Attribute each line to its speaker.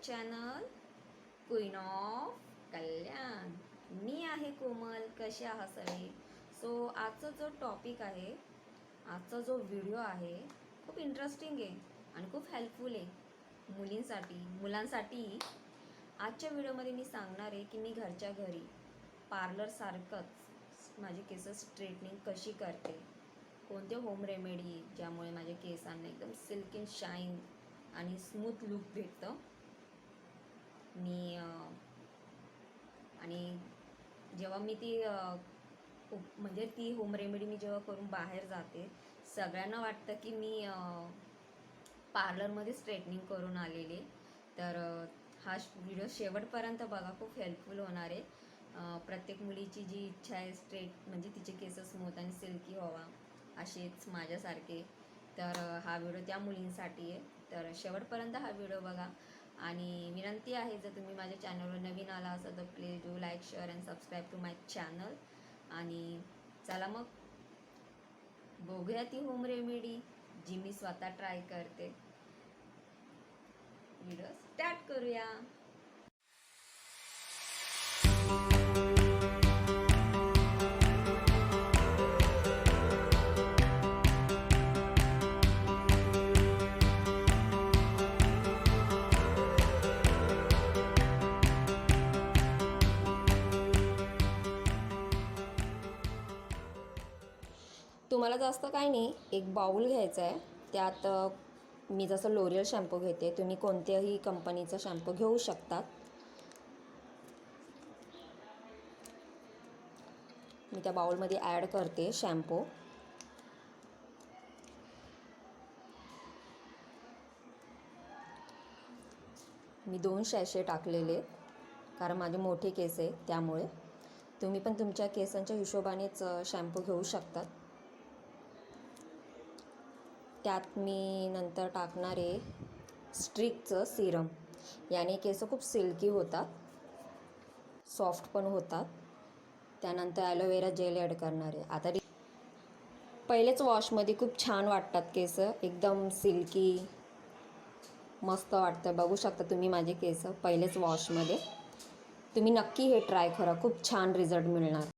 Speaker 1: Channel queen of कल्याण. मी आहे कोमल. कसे आहात सगळे? सो आजचा जो टॉपिक आहे, आजचा जो व्हिडिओ आहे खूप इंटरेस्टिंग आहे आणि खूप हेल्पफुल आहे मुलांसाठी. आजच्या व्हिडिओमध्ये मी सांगणार आहे की मी घरच्या घरी पार्लरसारखंच माझे केस स्ट्रेटनिंग कशी करते, कोणते होम रेमेडी ज्यामुळे माझ्या केसांना एकदम सिल्क अँड शाईन आणि स्मूथ लुक भेटतं. आणि जेव्हा मी म्हणजे ती होम रेमेडी मी जेव्हा करून बाहेर जाते, सगळ्यांना वाटतं की मी पार्लरमध्ये स्ट्रेटनिंग करून आलेले. तर हा व्हिडिओ शेवटपर्यंत बघा, खूप हेल्पफुल होणार आहे. प्रत्येक मुलीची जी इच्छा आहे स्ट्रेट म्हणजे तिचे केस स्मूथ आणि सिल्की व्हावा असेच माझ्यासारखे, तर हा व्हिडिओ त्या मुलींसाठी आहे. तर शेवटपर्यंत हा व्हिडिओ बघा. आणि विनंती आहे, जर तुम्ही माझ्या चॅनलवर नवीन आला असाल तर please do like, share and subscribe to my channel. आणि चला मग बघूया ती होम रेमेडी जी मी स्वतः ट्राय करते. व्हिडिओ स्टार्ट करूया. तुम्हाला जास्त काही नाही, एक बाउल घ्यायचा आहे. त्यात मी जसं लोरियल शॅम्पू घेते, तुम्ही कोणत्याही कंपनीचा शॅम्पू घेऊ शकतात. मी त्या बाउलमध्ये ॲड करते शॅम्पू. मी 2 सॅशे टाकलेले, कारण माझे मोठे केस आहे त्यामुळे. तुम्ही पण तुमच्या केसांच्या हिशोबानेच शॅम्पू घेऊ शकतात. त्यात मी नंतर टाकणार आहे स्ट्रिकचं सिरम. याने केस खूप सिल्की होतात, सॉफ्ट पण होतात. त्यानंतर ॲलोवेरा जेल ॲड करणार आहे. आता पहिलेच वॉशमध्ये खूप छान वाटतात केस, एकदम सिल्की मस्त वाटतं. बघू शकता तुम्ही माझे केस पहिलेच वॉशमध्ये. तुम्ही नक्की हे ट्राय करा, खूप छान रिझल्ट मिळणार.